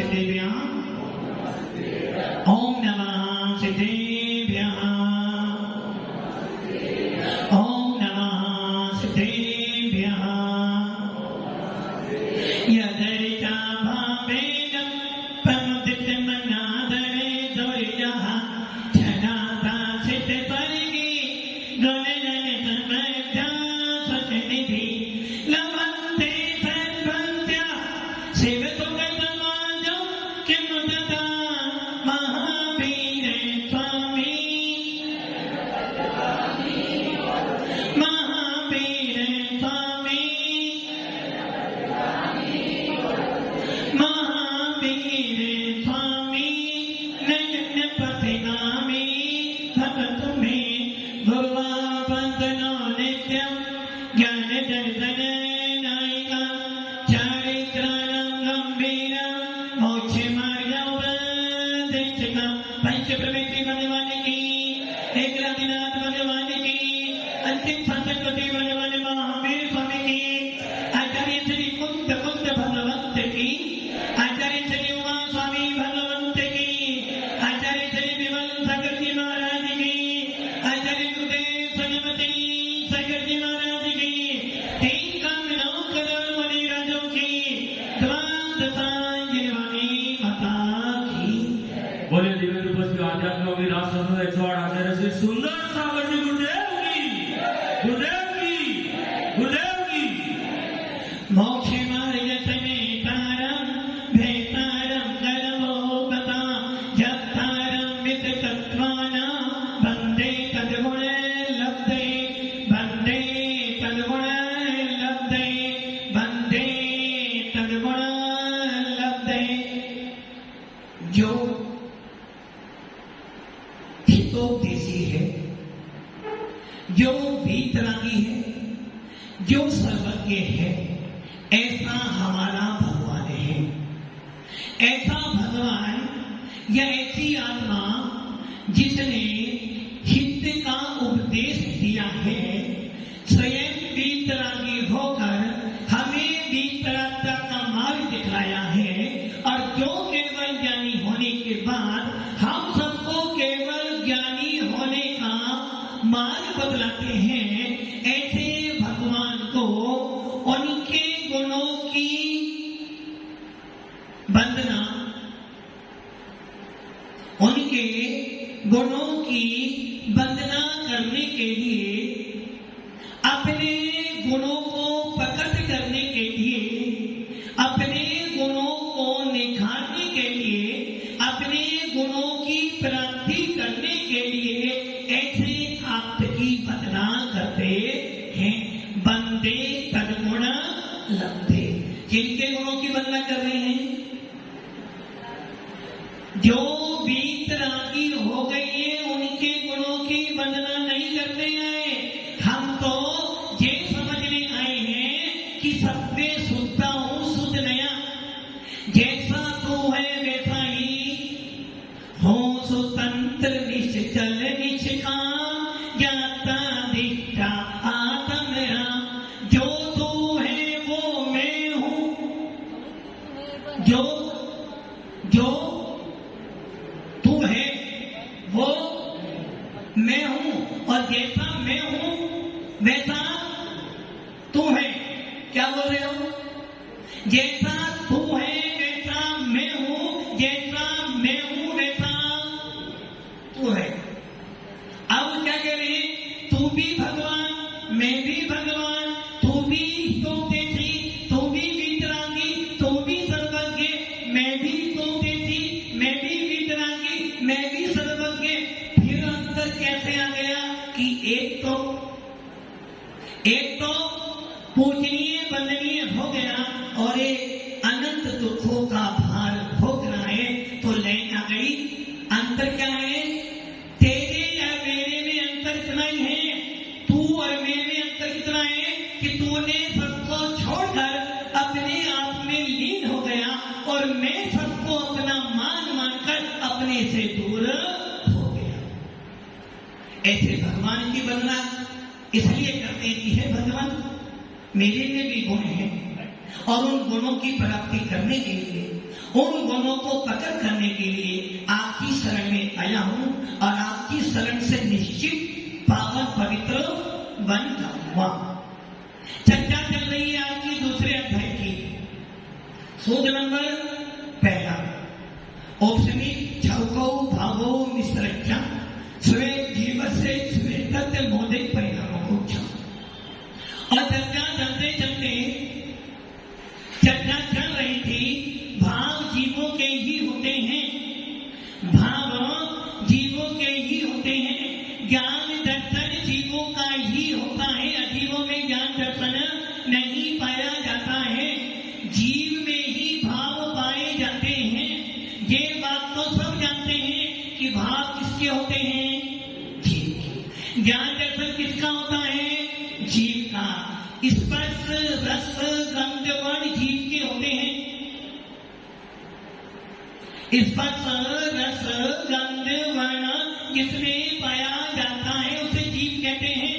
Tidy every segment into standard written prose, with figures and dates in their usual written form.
सिद्धेभ्यः ओम नमः सिद्धेभ्यः ओम नमः सिद्धेभ्यः यदैका भावेन प्रमुदितमनादरे दोर्यः छनाता सिद्धपरिगी गणजन समर्था स्वचनिधि लवन्ते सर्वन्त्या शिवतुगतमाजो किमुदता महावीर स्वामी महावीर स्वामी महावीर स्वामी नयन पथिगामी भगत में भुवा बंदनो नित्यम ज्ञान दर्शन नायिका चारित्राणं गंभीरं मोक्ष मार्गोपदेशकं पंच प्रवृत्ति भगवान की एकनाथ भगवान की अंतिम संस्कृति भगवान महावीर स्वामी की आचार्य श्री कुंद भगवंत की आचार्य श्री उमा स्वामी भगवंत की आचार्य श्री विमल सागर जी महाराज की आचार्य गुरुदेव सरस्वती सागर जी महाराज की तीन कामनाओं करोड़ मणि राजों की द्वादशांजलि माता की बोले दिव्य उपस्थित आध्यात्म विराट संत 108 आचार्य श्री सुंदर सागर जी गुरुदेव की मोक्ष मार्ग समेतारं भेतारं कर्मोपता जप्तारं विततत्वाना वन्दे तद्गुण लब्धे वन्दे तद्गुण लब्धे वन्दे तद्गुण लब्धे जो हितोपदेशी है, जो वीतरागी है, जो सर्वज्ञ है, ऐसा हमारा भगवान है। ऐसा भगवान या ऐसी आत्मा जिसने हित का उपदेश दिया है, स्वयं वीतरागी होकर हमें वीतरागता का मार्ग दिखाया है, और जो केवल ज्ञानी होने के बाद हम सबको केवल ज्ञानी होने का मार्ग बतलाते हैं, ऐसे भगवान को उनके गुणों की वंदना, उनके गुणों की वंदना करने के लिए, अपने गुणों को प्रकट करने के लिए, अपने गुणों को निखारने के लिए, अपने गुणों की प्राप्ति करने के लिए ऐसे आपकी वंदना करते हैं। वंदे तद्गुण लब्धे, किनके गुणों की वंदना कर रहे हैं? जो वीतरागी हो गई है उनके गुणों की वंदना नहीं करते हैं। हम तो ये समझने आए हैं कि सबसे शुद्धता हूं शुद्ध नया, जैसा तू है वैसा ही हो, स्वतंत्र निश्चल निष्काम ज्ञाता दिष्टा आत्मराम। जो तू है वो मैं हूं, जो तू है वो मैं हूं, और जैसा मैं हूं वैसा तू है। क्या बोल रहे हो? जैसा तू है वैसा मैं हूं, जैसा मैं हूं वैसा तू है। अब क्या कह रहे हैं? तू भी भगवान, मैं भी भगवान, तू भी हितोपदेशी, तू भी वीतरागी, तू भी सर्वज्ञ, मैं भी हितोपदेशी, मैं भी वीतरागी, मैं भी सर्वज्ञ। फिर अंतर कैसे आ गया कि एक तो पूजनीय वंदनीय हो गया और एक अनंत दुखों का भार भोग रहा है, तो लाइन आ गई। अंतर क्या है? तेरे या मेरे में अंतर इतना ही है, तू और मेरे में अंतर कितना है कि तूने सबको छोड़कर अपने आप में लीन हो गया, और मैं सबको अपना मान मानकर अपने से दूर हो गया। ऐसे भगवान की वंदना इसलिए करते हैं कि हे भगवान, मेरे में भी गुण हैं, और उन गुणों की प्राप्ति करने के लिए, उन गुणों को प्रकट करने के लिए आपकी शरण में आया हूं और आपकी शरण से निश्चित पावन पवित्र बन जाऊंगा। चर्चा चल रही है आपकी दूसरे अध्याय की। सूत्र नंबर 1 औपसमी छौको भावो मिश्रच्चा स्वे जीवस्य स्वे तत्व मोदे परिणामों को और चर्चा चलते चलते चर्चा चल रही थी। भाव जीवों के ही होते हैं, भाव जीवों के ही होते हैं, ज्ञान दर्शन जीवों का ही होता है। अजीवों में ज्ञान दर्शन नहीं पाया जाता है, जीव में ही भाव पाए जाते हैं। ये बात तो सब जानते हैं कि भाव किसके होते हैं, जीव के। ज्ञान दर्शन किसका होता है, जीव का। स्पर्श रस गंध वर्ण जीव के होते हैं। स्पर्श रस गंध वर्ण जिसमें पाया जाता है उसे जीव कहते हैं।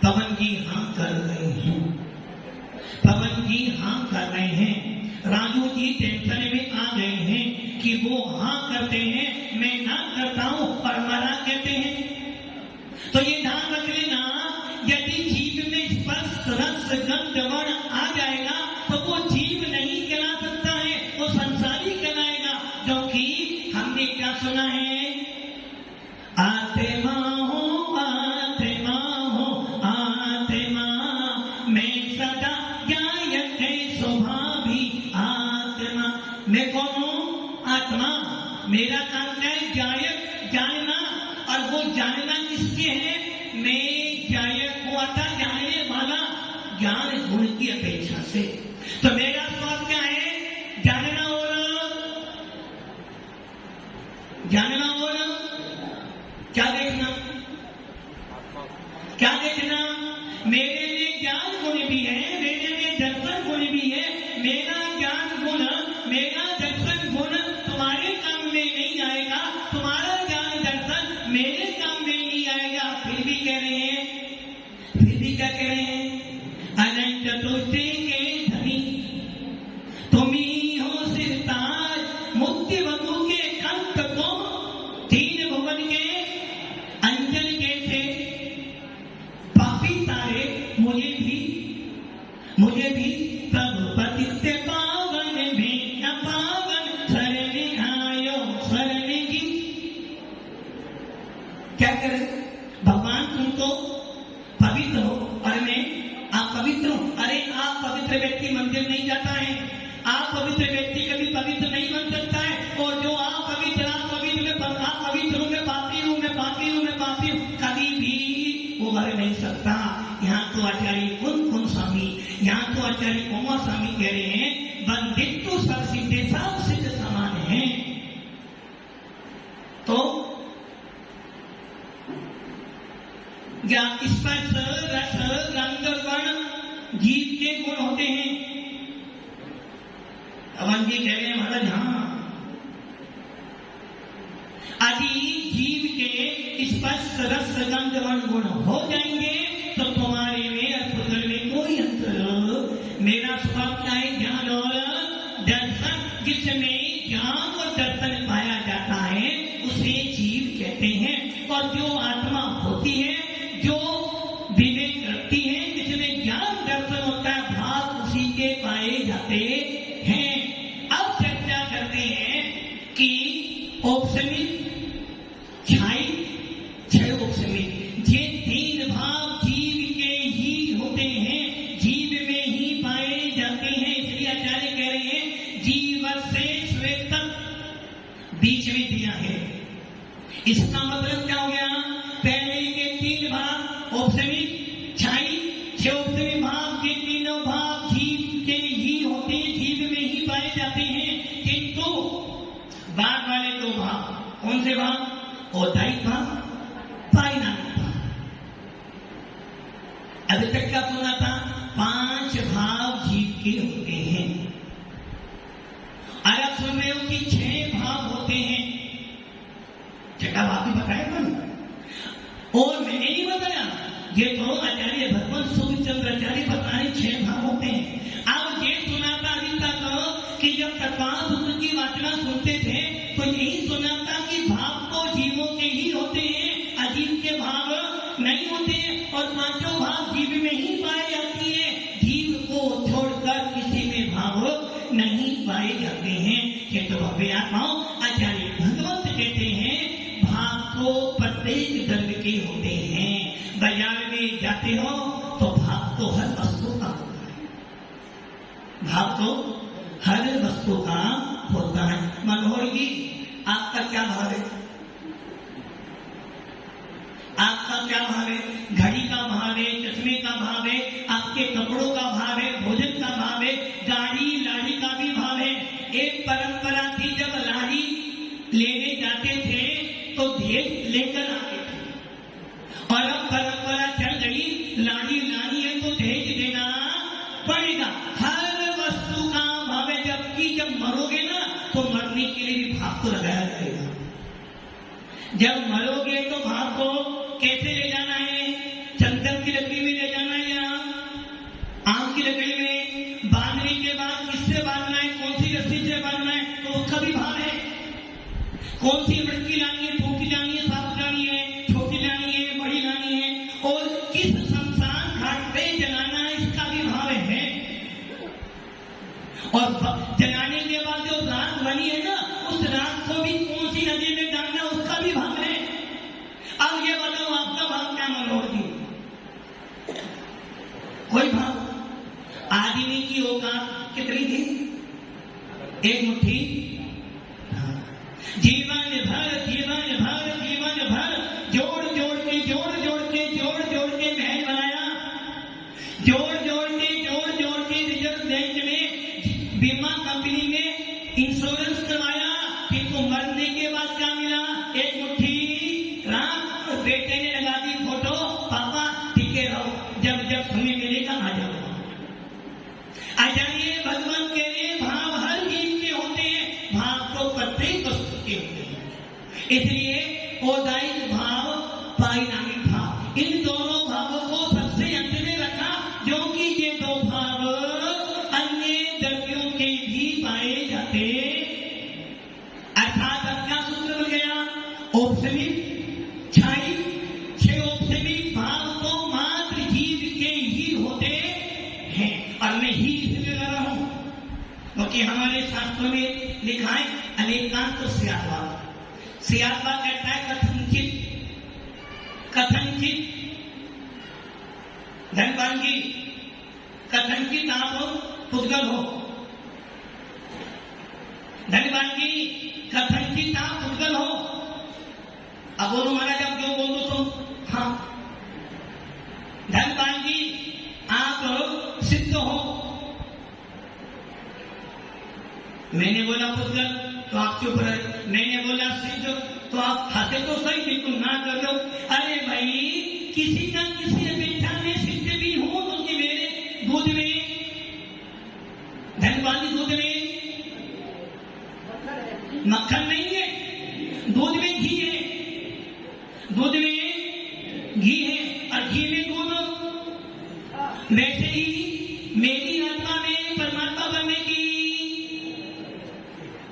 पवन जी हाँ कर रहे हैं, पवन जी हाँ कर रहे हैं। राजू जी टेंशन में आ गए हैं कि वो हाँ करते हैं, मैं ना करता हूं और मना कहते हैं। तो ये ध्यान रख लेना, यदि जीव में स्पर्श रस गंध वर्ण आ जाएगा तो वो जीव नहीं कहला सकता है, वो संसारी कहलाएगा। क्योंकि हमने क्या सुना है, आत्मा हो आत्मा हो आत्मा मैं सदा गायक है स्वभाव भी आत्मा। मैं कौन हूँ, आत्मा। मेरा काम क्या है, गायक जानना। और वो जानना किसके है, मैं गायक हुआ था जानने वाला, ज्ञान गुण की अपेक्षा से। तो मेरा स्वभाव क्या है, जानना और क्या देखना, क्या देखना। मेरे में ज्ञान गुण भी है, मेरे में दर्शन गुण भी है। मेरा ज्ञान गुण, मेरा दर्शन गुण तुम्हारे काम में नहीं आएगा, तुम्हारा ज्ञान दर्शन मेरे काम में नहीं आएगा। फिर भी कह रहे हैं, फिर भी क्या कह रहे हैं, अनंत तुष्टि के धनी तुम ही हो सिरताज, मुक्ति बंधु के कंठ को तीन भुवन के अंजन के थे पापी तारे। मुझे भी प्रभु पतित पावन में अपावन शरण आयो शरण की। क्या करें, भगवान तुम तो पवित्र हो और मैं आप पवित्र हो। अरे आप पवित्र व्यक्ति मंदिर नहीं जाता है, आप पवित्र व्यक्ति कभी पवित्र नहीं बन सकता है। और जो आप पवित्र हूँ, मैं पापी हूँ, मैं पापी हूँ, मैं पापी हूँ, कभी भी उभर नहीं सकता। यहाँ तो आचार्य कुन स्वामी, यहाँ तो आचार्य उमा स्वामी कह रहे हैं, बंदित्व सब सिद्धे सब सिद्ध समान है। तो क्या स्पर्श रस गंध वर्ण जीव के गुण होते हैं। अवन जी कह रहे हैं महाराज हाँ, यदि जीव के स्पर्श रस गंध वर्ण गुण हो जाएंगे तो तुम्हारे में और पुत्र में कोई अंतर। मेरा स्वभाव क्या है, ज्ञान और दर्शन। जिसमें ज्ञान और दर्शन पाया जाता है उसे जीव कहते हैं। और जो आत्मा होती है, जो विवेक रखती है, जिसमें ज्ञान दर्शन होता है, भाव उसी के पाए जाते हैं। अब चर्चा करते हैं कि औपसमी छाई छह औपसमी, ये तीन भाव जीव के ही होते हैं, जीव में ही पाए जाते हैं। इसलिए आचार्य कह रहे हैं जीव से श्वेत बीच में दिया है। इसका मतलब क्या हो गया, पहले के तीन भाव औपसमी छाई छह औपसमी भाव के तीनों भाव जीव के ही होते हैं, जीव में ही पाए जाते हैं। किंतु बाद वाले दो भाव कौन से भाव, औदायिक भाव, पारिणामिक भाव। अभी तक क्या सुना था, 5 भाव जीव के होते हैं। और आप सुन रहे हो कि 6 भाव होते हैं। छठा भाव भी बताया ना, और मैंने नहीं बताया, ये तो आचार्य भगवान सूर्यचंद्राचार्य बता रहे 6 भाव होते हैं। अब ये सुना जब तत्वापुत्र की वार्ता सुनते थे तो यही सुना था कि भाव तो जीवों के ही होते हैं, अजीव के भाव नहीं होते हैं, और पांचों भाव जीव में ही पाए जाती है। जीव को छोड़कर किसी में भाव नहीं पाए जाते हैं। ये तो भव्य आत्माओं आचार्य भगवत कहते हैं भाव तो प्रत्येक धर्म के होते हैं। बाजार में जाते हो तो भाव तो हर वस्तु का होता है, भाव तो हर वस्तु का होता है। मनोहर जी, आपका क्या भाव है? आपका क्या भाव है? घड़ी का भाव है, चश्मे का भाव है, आपके कपड़ों का भाव है, भोजन का भाव है, गाड़ी लाड़ी का भी भाव है। एक परंपरा थी, जब लाड़ी लेने जाते थे तो दहेज लेकर आते थे, और अब परंपरा चल गई लाड़ी लानी है तो दहेज देना पड़ेगा। हर वस्तु का भाव है, जबकि जब मरोगे ना तो मरने के लिए भी भाव को लगाया जाएगा। जब मरोगे तो भाव को कैसे ले जाना है? चंदन की लकड़ी में ले जाना है या आम की लकड़ी में? बांधने के बाद किससे बांधना है, कौन सी रस्सी से बांधना है, तो उसका भी भाव है। कौन सी मटकी लानी है, फूकी लानी है, साफ लानी है, छोटी लानी है, बड़ी लानी है, और किस शमशान घाट पे जलाना है, इसका भी भाव है। और जलाने के बाद जो राख बनी है ना, उस राख को भी कौन सी नदी में डालना, उसका भी भाव है। अब ये बताओ आपका भाव क्या मनोहर जी? कोई भाव? आदमी की औकात कितनी थी? एक मुट्ठी। जीवन भर जीवन भर जीवन भर जोड़ जोड़ के जोड़ जोड़ के जोड़ जोड़ के महल बनाया, जोड़ जोड़ के रिजर्व बैंक में, बीमा कंपनी में इंश्योरेंस करवाया, किंतु मरने के बाद क्या मिला? एक मुट्ठी राम। बेटे ने लगा दी फोटो, पापा टिके रहो, जब जब समय मिलेगा आ जाओ। आ जाइए, भगवान के लिए भाव हर जीव के होते हैं, भाव तो प्रत्येक वस्तु के होते हैं। इसलिए औदायिक भाव, पारिणामिक भाव, इन दोनों भावों को सबसे अंत में रखा, जो कि ये दो भाव अन्य द्रव्यों के भी पाए जाते। अर्थात अब क्या सूत्र बन गया? औपसमिक छाई, छह औपसमिक भाव तो मात्र जीव के ही होते हैं। और मैं ही इसलिए लगा रहा हूं क्योंकि हमारे शास्त्रों में लिखा है अनेकांत तो सियादवाद। सियादवाद कहता है कथनचित धनवान जी, कथनचित आप पुद्गल हो। धनवान जी, कथनचित आप पुद्गल हो। अब बोलो महाराज, आप क्यों बोल दो तो? हाँ। धनवान जी, आप सिद्ध हो। मैंने बोला पुद्गल तो आप चुप रहे, मैंने बोला सिद्ध तो आप खाते तो सही, बिल्कुल ना कर दो। अरे भाई, किसी का किसी अपेक्षा में सिद्ध भी हूं, क्योंकि मेरे दूध में, धनवान जी, दूध में मक्खन नहीं है, दूध में घी है, दूध में घी है, और घी में दूध। वैसे ही मेरी आत्मा में परमात्मा बनने की,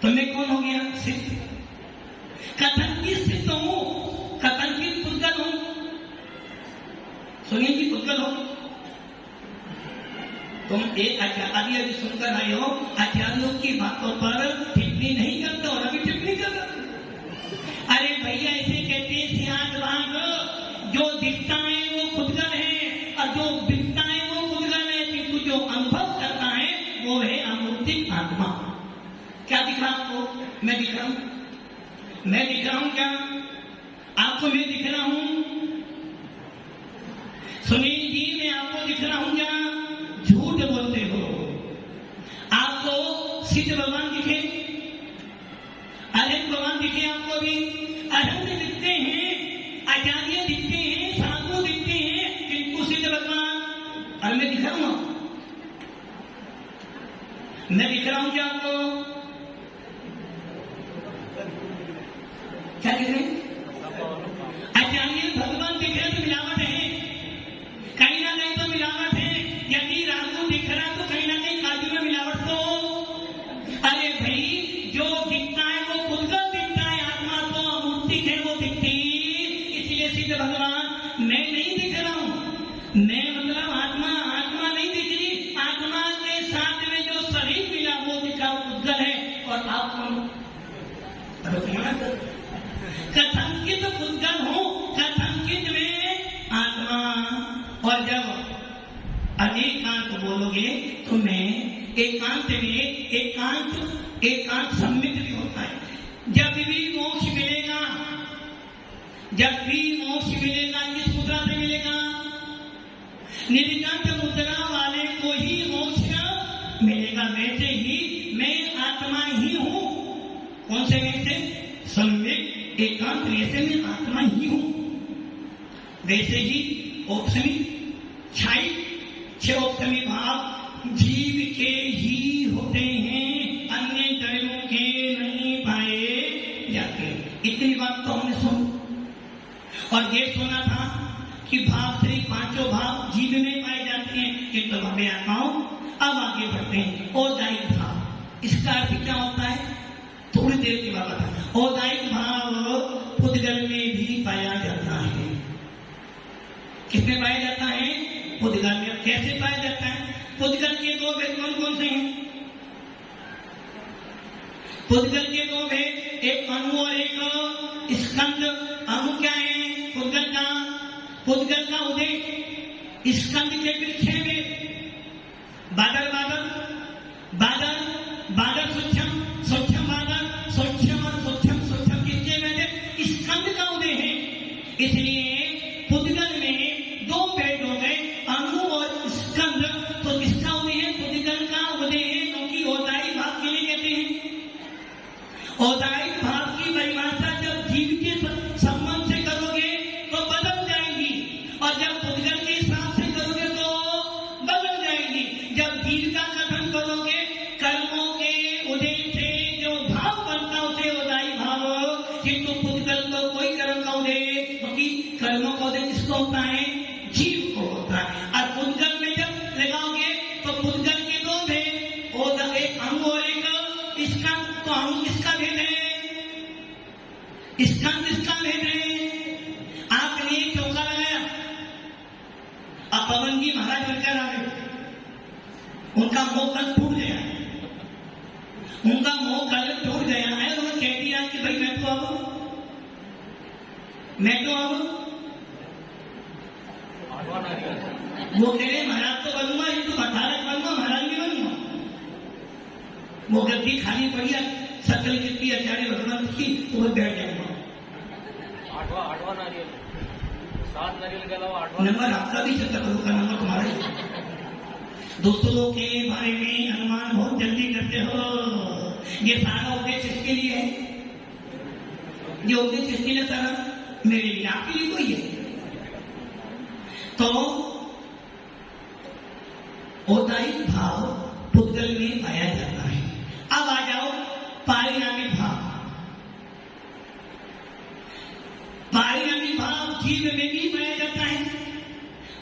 तो मैं कौन हो गया? सिद्ध। कथन की सिद्ध हूं, कथन की पुद्गल हूं। सुनिए जी, पुद्गल हो तुम। एक आचार्य अभी सुनकर आए हो, आचार्यों की बातों पर टिप्पणी नहीं करते, और अभी टिप्पणी कर रहे। अरे भैया, ऐसे कहते हैं सियादवाद, जो दिखता है वो पुद्गल है, और जो दिखता है वो पुद्गल है, किंतु जो अनुभव करता है वो है अमूर्तिक आत्मा। क्या दिख रहा आपको? मैं दिख रहा हूं? मैं दिख रहा हूं क्या आपको? मैं दिख रहा हूं? सुनील जी, मैं आपको दिख रहा हूं क्या? झूठ बोलते हो। आपको सिद्ध भगवान दिखे, अनंत भगवान दिखे आपको भी? अनंत दिखते हैं, आचार्य दिखते हैं, साधु दिखते हैं, किंतु सिद्ध भगवान, और मैं दिख रहा हूं? मैं दिख रहा हूं क्या आपको? क्या दिख रहे हैं? आचार्य भगवान दिख रहे तो मिलावट है, कहीं ना कहीं तो मिलावट है। यदि राजू दिख रहा तो कहीं ना कहीं काजू में मिलावट तो। अरे कथंकित पुद्गल हूं, कथंकित में आत्मा। और जब अनेकांत बोलोगे तो मैं एकांत में एकांत सम्मित भी होता है। जब भी मोक्ष मिलेगा, जब भी मोक्ष मिलेगा किस मुद्रा से मिलेगा? निर्गंध मुद्रा वाले को ही मोक्ष मिलेगा। वैसे ही मैं आत्मा ही हूं। कौन से में से? सम्यक एकांत वैसे में आत्मा ही हूं। वैसे ही औपसमी छाई छह औपसमी भाव जीव के ही होते हैं, अन्य जड़ों के नहीं पाए जाते। इतनी बात तो हमने सुनी। और ये सुना था कि भाव श्री पांचों भाव जीव में पाए जाते हैं। कि तो हमें आत्माओं अब आगे बढ़ते हैं। औदायिक भाव, इसका अर्थ क्या होता है? थोड़ी देर की बात है। औदायिक भाव पुद्गल में भी पाया जाता है। किसमें पाया जाता है? पुद्गल में। कैसे पाया जाता है? पुद्गल के दो भेद कौन से हैं? पुद्गल के दो भेद, एक अणु और एक स्कंद। अणु क्या है पुद्गल का उदय, स्कंद के पीछे में बादल सूक्ष्म बादल, सूक्ष्म किसके में? स्कंद का उदय है। इसलिए पुद्गल में दो भेद हो गए, अणु और स्कंद। तो किसका उदय है? पुद्गल का उदय है, क्योंकि औदायिक भाव के लिए कहते हैं। औदायिक भाव की परिभाषा जब जीव के संबंध से करोगे तो बदल जाएगी, और जब पुद्गल के हिसाब से करोगे तो बदल जाएगी। जब जीव का कथन करोगे, कर्मों के उदय से जो भाव बनता उसे औदायिक भाव। किंतु पुद्गल तो कोई कर्म का उदय, क्योंकि कर्मों का उदय किसको होता है? जीव को होता है। और पुद्गल में जब लगाओगे तो पुद्गल के दो भेद, एक अणु और एक स्कंद। तो अणु किसका भेद है? स्कंद इसका भेद है। आपने एक चौका लगाया, अब पवन जी महाराज बनकर आ गए, उनका मोह कल टूट गया है। उन्होंने कह दिया कि भाई मैं तो अब वो कह रहे महाराज तो बनूंगा, ये तो 18 बनूंगा, महाराज भी बनूंगा। वो गद्दी खाली पड़ी है, सकल कितनी आचार्य भगवंत की, तो वो बैठ जाएगा। 8वां नारियल, 7 नारियल के अलावा 8वां नंबर आपका भी चलता, गुरु का नंबर तुम्हारा ही। दोस्तों के बारे में अनुमान बहुत जल्दी करते हो। ये सारा उद्देश्य इसके लिए है, ये उद्देश्य इसके लिए सारा मेरे लिए, आपके लिए कोई है। तो औदायिक भाव पुद्गल में पाया जाता है। अब आ जाओ पारिणामिक भाव। पारिणामिक भाव जीव में भी पाया जाता है,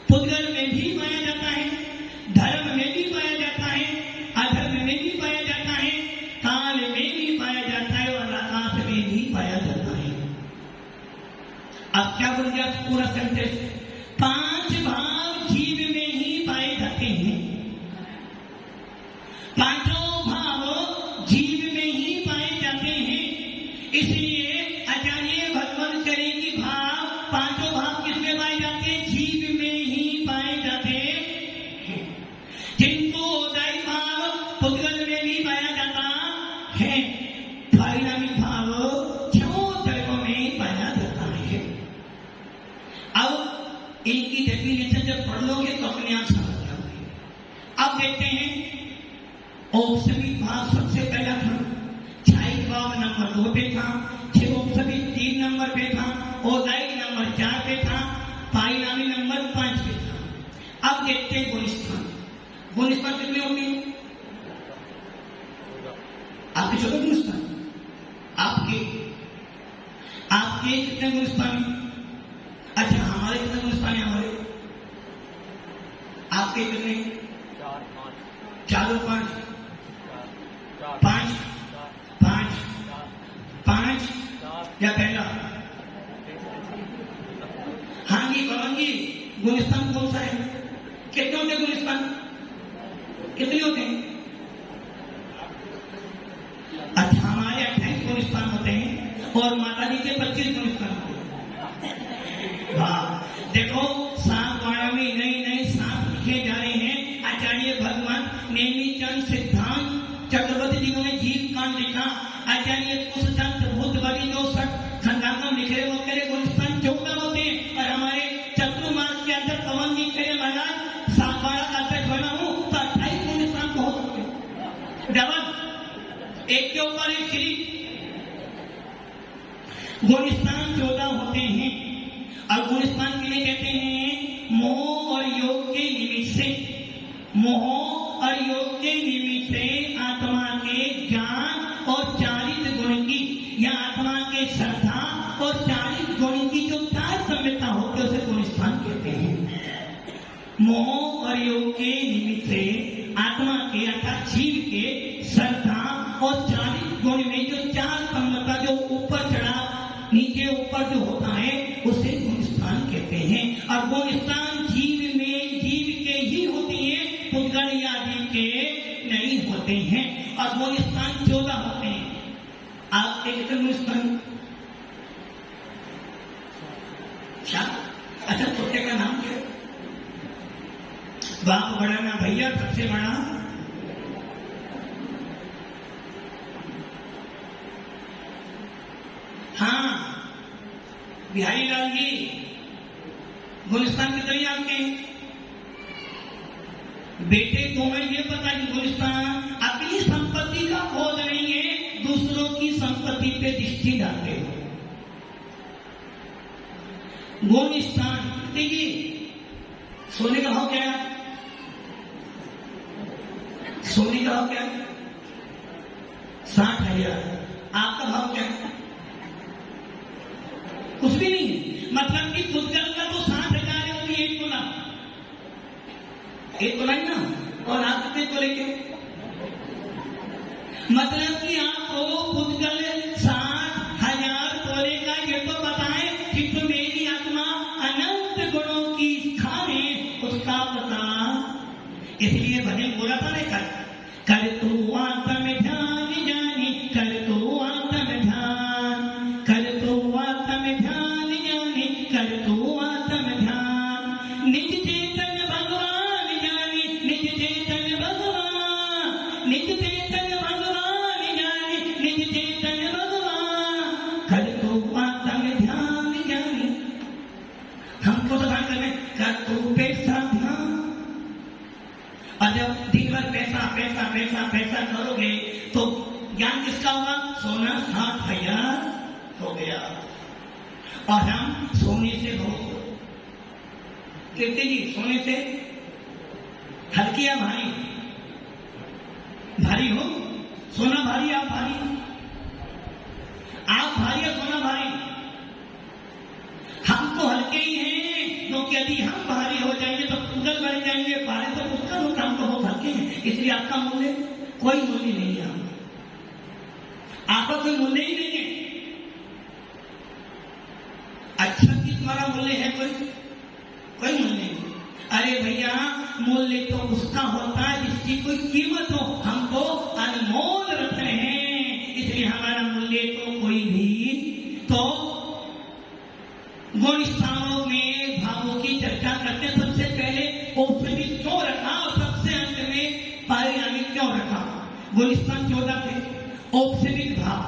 पुद्गल में भी पाया जाता है, धर्म में भी पाया जाता है, अधर्म में भी पाया जाता है, काल में भी पाया जाता है, और आकाश में भी पाया जाता है। अब क्या बोल गया पूरा सेंटेंस? 5 भाव जीव में ही पाए जाते हैं। 5 भाव जीव में ही पाए जाते हैं। इसलिए आचार्य भगवान करे कि भाव 5 भाव किसमें पाए जाते हैं? जीव में ही पाए जाते हैं। जिनको औदायिक भाव पुद्गल में भी पाया जाता है, पारिणामिक भाव 6 जगहों में पाया जाता है। अब इनकी डेफिनेशन जब पढ़ लोगे तो अपने आप समझ जाओगे। अब देखते हैं औपसमिक भाव सबसे पहला था, छायिक भाव नंबर 2 पे था, छह औपसमिक 3 नंबर पे था, औदायिक नंबर 4 पे था, पारिणामिक नंबर 5 पे था। अब देखते हैं गुणस्थान। गुणस्थान कितने होंगे? आपके 14 गुणस्थान, आपके कितने गुणस्थान? अच्छा, हमारे कितने गुणस्थान है? हमारे आपके कितने? 4 और 5 या पहला? हाँ जी पवन जी, गुणस्थान कौन सा है? कितने होते गुणस्थान? कितने होते हैं? अच्छा, हमारे 28 गुणस्थान होते हैं। 25 गुलिस्तान को। हाँ देखो सागवाड़ा में नए नए सांप लिखे जा रहे हैं। आचार्य भगवान नेमीचंद सिद्धांत चक्रवर्ती जी ने जीव कांड लिखा। आचार्य कुशचंद भूतबली जो खंडांगम लिखे वो कह रहे गुलिस्तान 14 होते हैं। और हमारे चतुर्मास के अंदर पवन जी कह रहे महाराज सागवाड़ा का अध्यक्ष बना हूँ तो 28 गुलिस्तान को हो सकते डबल एक के ऊपर एक श्री गुलिस्तान 14 होते हैं। और गुलिस्तान के लिए कहते हैं मोह और योग के निमित्त से, मोह और योग के निमित्त से आत्मा के ज्ञान और चारित गुण की या आत्मा के श्रद्धा और चारित गुण की जो चार सम्यता होती है उसे गुलिस्तान कहते हैं। मोह और योग के निमित्त से आत्मा के अर्थात जीव के श्रद्धा और चारित गुण में जो चार सम्यता जो ऊपर चढ़ा नीचे ऊपर जो होता है उसे गुलिस्तान कहते हैं। और गुलिस्तान जीव में जीव के ही होती है, पुद्गल या जीव के नहीं होते हैं। और गुलिस्तान 14 होते हैं। आप एक गुलिस्तान अच्छा छोटे का नाम क्या? बाप बड़ा ना भैया सबसे बड़ा हाँ बिहारी लाल जी गुलिस्तान कितने आपके बेटे तुम्हें ये पता कि गुलिस्तान अपनी संपत्ति का खोज नहीं है, दूसरों की संपत्ति पे दृष्टि डालते हो। गुलिस्तान देखिए सोने का भाव क्या है? सोने का भाव क्या है? 60,000। आपका भाव क्या है? कुछ भी नहीं है। मतलब कि पुद्गल का तो 60,000 है, वो भी 1 तोला, 1 तोला ही ना। और आप कितने तोले के? मतलब कि आपको पुद्गल 60,000 तोले का ये तो बताएं कि तो मेरी आत्मा अनंत गुणों की खान है, उसका पता। इसलिए भजन बोला था ना कर तू आत्म ध्यान जानी, कर तू आत्म ध्यान, कर तू आत्म ध्यान जानी, कर तू आत्म ध्यान। निज चेतन भगवान जानी, निज चेतन भगवान, निज चेतन भगवान जानी, निज चेतन भगवान। कर तू आत्म ध्यान जानी। हमको तो ध्यान करना कर तू पैसा ध्यान। और जब दिन भर पैसा पैसा पैसा पैसा करोगे तो ज्ञान किसका होगा? सोना 60,000 हो गया। और हम सोने से बहुत कहते जी सोने से हल्की या भारी? भारी हो? सोना भारी आप भारी? आप भारी या सोना भारी? हम तो हल्के ही हैं, क्योंकि यदि हम भारी हो जाएंगे तो पुद्गल बढ़ जाएंगे, भारे तो पुद्गल होता, हम तो बहुत हल्के हैं। इसलिए आपका मूल्य कोई मूल्य नहीं है। आपका कोई मूल्य ही नहीं है। अच्छा कि तुम्हारा मूल्य है कोई मूल्य नहीं। अरे भैया मूल्य तो उसका होता है जिसकी कोई कीमत हो। हम तो अनमोल रत्न हैं, इसलिए हमारा मूल्य तो कोई भी। तो गुण स्थानों में भावों की चर्चा करते सबसे पहले औषधि क्यों रखा और सबसे अंत में पारिणामिक क्यों रखा? गुलिस्तान 14 थे। औषधिक भाव,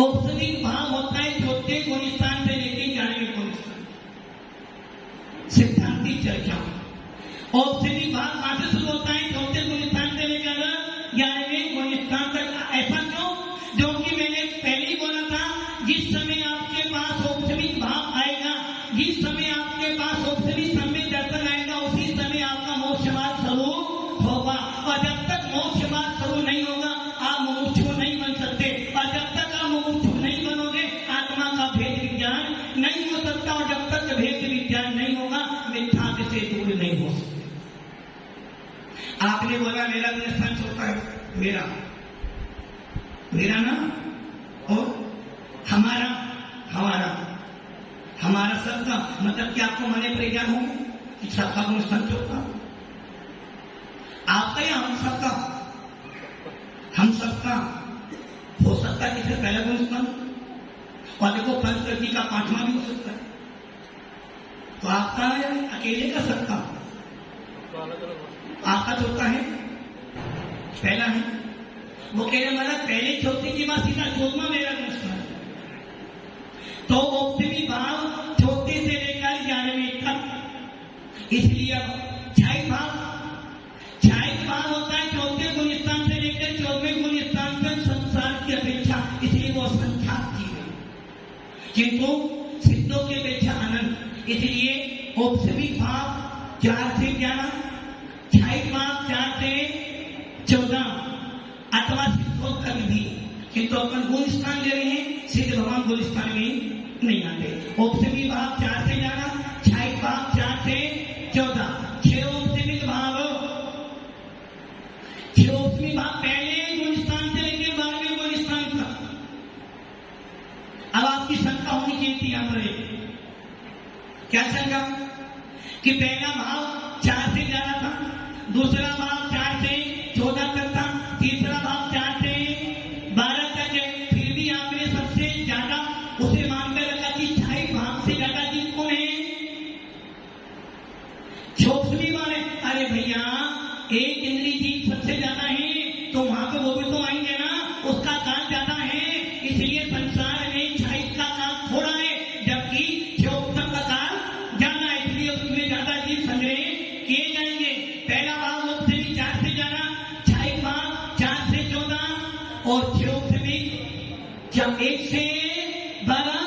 औषधिक भाव होता है चौथे गुलिस्तान से लेकर 11वें गुलिस्तान। सिद्धांतिक चर्चा औषधिक भाव कहां से शुरू होता है? चौथे गुलिस्तान से लेकर 11वें गुलिस्तान तक। ऐसा क्यों? जो कि मैंने पहले ही बोला था, जिस समय आपके पास औषधिक भाव आएगा, जिस समय आपके पास औषधिक समय दर्शन आएगा, उसी समय आपका मोक्षमार्ग शुरू होगा। और जब तक मोक्षमार्ग शुरू नहीं होगा आप मुमुक्षु नहीं बन सकते। और जब तक आप मुमुक्षु नहीं बनोगे आत्मा का भेद विज्ञान नहीं हो सकता। और जब तक भेद विज्ञान नहीं होगा मिथ्या से दूर नहीं हो सकते। आपने बोला मेरा गुलिस्तान होता है, मेरा ना और हमारा सबका, मतलब कि आपको मने पर ज्ञान हो कि सबका गुलिस्तान होता आपका या हम सबका हो सकता है। किसे पहला गुलिस्तान और देखो पंचकृति का 5वां भी हो सकता है, तो आपका अकेले का सबका तो अलग अलग आपका होता है पहला है। वो कहने वाला पहले चौथी के बाद सीधा 14वां मेरा दूसरा है। तो उपसमी भाव चौथे से लेकर 11वें तक, इसलिए अब छाई भाव होता है चौथे गुण स्थान से लेकर 14वें गुण स्थान तक संसार की अपेक्षा, इसलिए वो असंख्यात चीज है, किंतु सिद्धों की अपेक्षा अनंत। इसलिए उपसमी भाव 4 से 11, छाई भाव 4 से 14 अथवा सिद्धोत्तर भी, किंतु अपन गुण स्थान ले रहे हैं, सिद्ध भगवान गुण स्थान में नहीं आते। उपसमी भाव 4 से 11, छाई भाव 4 से 14, 6 उपसमी भाव पहले गुण स्थान से लेकर 12वें गुण स्थान तक। अब आपकी शंका होनी चाहिए थी यहां पर, क्या शंका कि पहला भाव 4 से 11 था, दूसरा भाव 4 से 14 तक था, तीसरा भाव 4 से 12 तक है, फिर भी आपने सबसे ज्यादा उसे मानकर रखा कि छाई भाव से ज्यादा जीत कौन है? छोपसमी वाले। अरे भैया, एक इंद्री जीत सबसे ज्यादा है, तो वहां पे वो भी तो आएंगे ना, उसका काल ज्यादा है, इसलिए संसार में छाई का काल थोड़ा है, जबकि छोपसम का काल ज्यादा है, इसलिए उसमें ज्यादा जीत संग्रह किए जाएंगे। पहला भाव उपसमी 4 से 11, छाई भाव 4 से 14 और छोपसमी 1 से 12।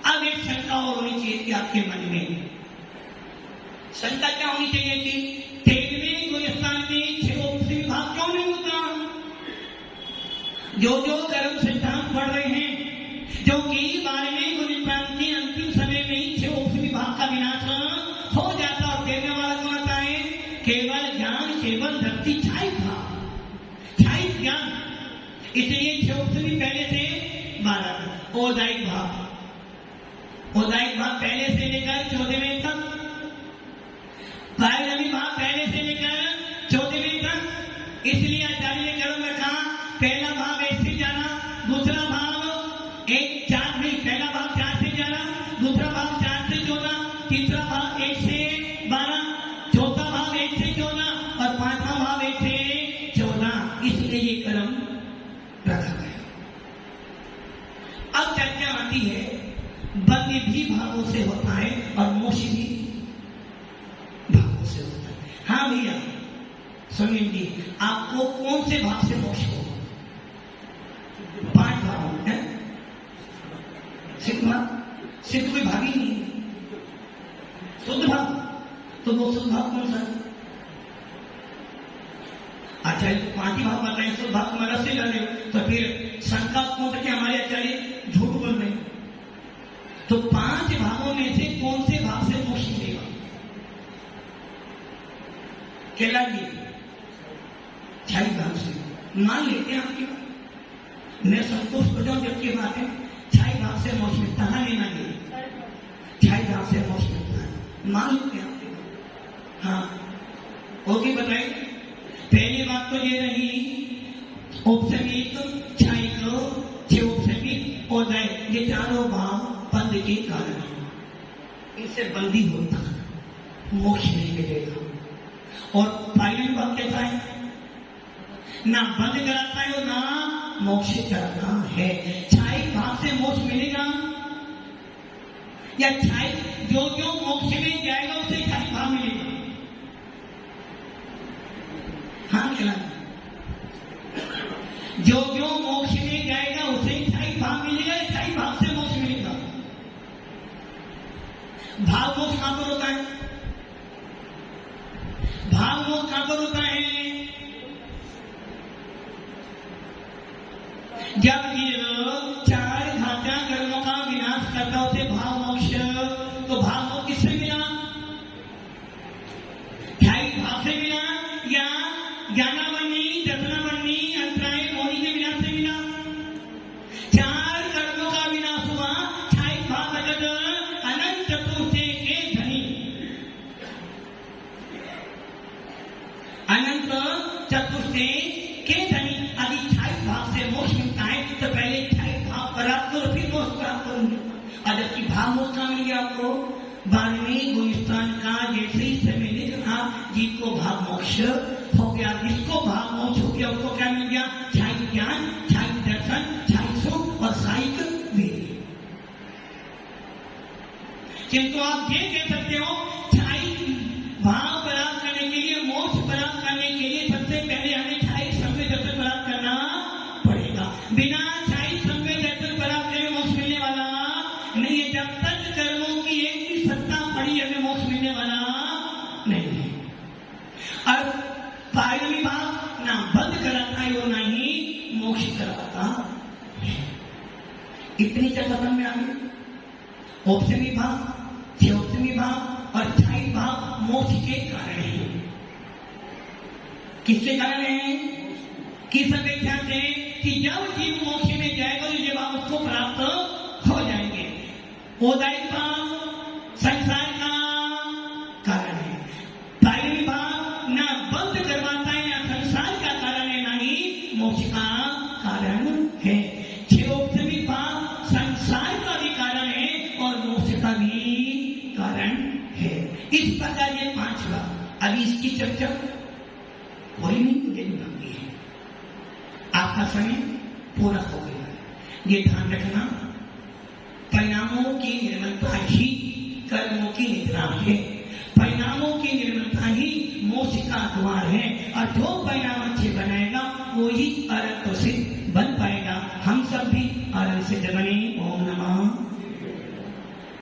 अब एक शंका और होनी चाहिए थी आपके मन में। शंका क्या होनी चाहिए थी? 13वें गुण स्थान में 6 उपसमी भाव क्यों नहीं होता? जो कर्म सिद्धांत पढ़ रहे हैं, जो कि 12वें गुण स्थान के अंतिम समय में ही 6 उपसमी भाव का विनाश हो जाता, और कहने वाला कौन आता है? केवल ज्ञान, केवल धरती, छाई भाव, छाई ज्ञान। इसलिए 6 उपसमी पहले से 12 तक। ओदायिक भाव पहले से लेकर 14वें तक, पारिणमी भाव पहले से लेकर 14वें तक। इसलिए आचार्य ने क्रम रखा, पहला भाव 1 से 11, दूसरा भाव 4 नहीं, पहला भाव 4 से 11, दूसरा भाव 4 से 14, तीसरा भाव 1 से 12, चौथा भाव 1 से 14 और 5वां भाव 1 से 14। इसलिए ये क्रम रखा गया। अब चर्चा आती है, बंद भी भावों से होता है और मोक्ष भी भावों से होता है। हाँ भैया सुनिए, आपको कौन से भाव से मोक्ष हो? 5 भाव है। सिद्ध कोई भाग ही नहीं है। शुद्ध भाव, तो वो शुद्ध भाव कौन सा है? अच्छा, 5 ही भाव बताए, शुद्ध भाव तुम्हारा से डाले, तो फिर शंका कौन सा कि हमारे आचार्य झूठ बोल रहे हैं? तो 5 भावों में से कौन से भाव से मोक्ष मिलेगा? केला जी, छाई भाव से मान लेते हैं आपकी बात, मैं संतुष्ट हो जाऊं जबकि बात है छाई भाव से मोक्ष मिलता है, लेना नहीं, छाई भाव से मोक्ष मिलता है, मान लेते हैं आपकी बात। हाँ, ओके, बताइए। पहली बात तो ये रही, उपसमित, छाई, 6 उपसमित और ये चारों भाव बंद के कारण है, इनसे बंदी होता है, मोक्ष नहीं मिलेगा। और पारिणमी भाव कैसा है? ना बंद कराता है और ना मोक्ष कराता है। छाई भाव से मोक्ष मिलेगा या छाई जो मोक्ष में जाएगा उसे छाई भाव मिलेगा? हाँ, क्या जो मोक्ष में जाएगा उसे छाई भाव मिलेगा, छाई भाव से मोक्ष मिलेगा? भाव मोक्ष कहां पर होता है? भाव मोक्ष कहां पर होता है? जब ये 4 घाटा कर्मों का विनाश करता होते भाव मोक्ष, तो भाव मोक्ष किससे मिला? छाई भाव से मिला या ज्ञानावनी, दर्शनावनी, अंतराय, मौनी के विनाश से मिला? 4 कर्मों का विनाश हुआ, छाई भाव जगत अनंत चतुर्थे के धनी, अनंत चतुर्थे के धनी। अभी छाई भाव से मोक्ष मिलता है, तो पहले छाई भाव पर प्राप्त करो फिर मोक्ष प्राप्त करोगे। और जबकि भाव मोक्ष कहाँ मिल गया आपको? 12वें गुलिस्तान का जैसे ही समय लिखा जिसको भाव मोक्ष हो गया, जिसको भाव मोक्ष हो गया उसको क्या मिल गया? छाई ज्ञान, छाई दर्शन, छाई सुख और साइक वीर्य। किंतु आप ये कह सकते हो छाई भाव प्राप्त करने के लिए, मोक्ष प्राप्त करने के लिए सबसे पहले हमें छाई संवेद दर्शन प्राप्त करना पड़ेगा। बिना छाई संवेद दर्शन प्राप्त करे मोक्ष मिलने वाला नहीं है। जब तक कर्मों की एक भी सत्ता पड़ी हमें मोक्ष मिलने वाला नहीं है। और पायवी भाव ना बंद कराता है और ना ही मोक्ष करवाता है। इतनी चर्चा में आ गई। औपचारिक भाव, छेउपचारिक भाव और छाई भाव मोक्ष के कारण है। किसके कारण है? किस अपेक्षा से कि जब जीव मोक्ष में जाएगा तो ये भाव उसको प्राप्त हो जाएंगे। औदायिक भाव संसार का कारण है। पायवी भाव ना बंद करवाता है, ना संसार का कारण है, ना ही मोक्ष का कारण है। छेउपचारिक भाव संसार का भी कारण है और मोक्ष का भी कारण है। इस प्रकार ये 5 बात। अभी इसकी चर्चा कोई नहीं मुझे बाकी है। आपका समय पूरा हो गया। ये ध्यान रखना, परिणामों की निर्मलता ही कर्मों की निद्रा है। परिणामों की निर्मलता ही मोक्ष का द्वार है। और जो परिणाम अच्छे बनाएगा वो ही अरहत से बन पाएगा। हम सब भी अरहत से बने।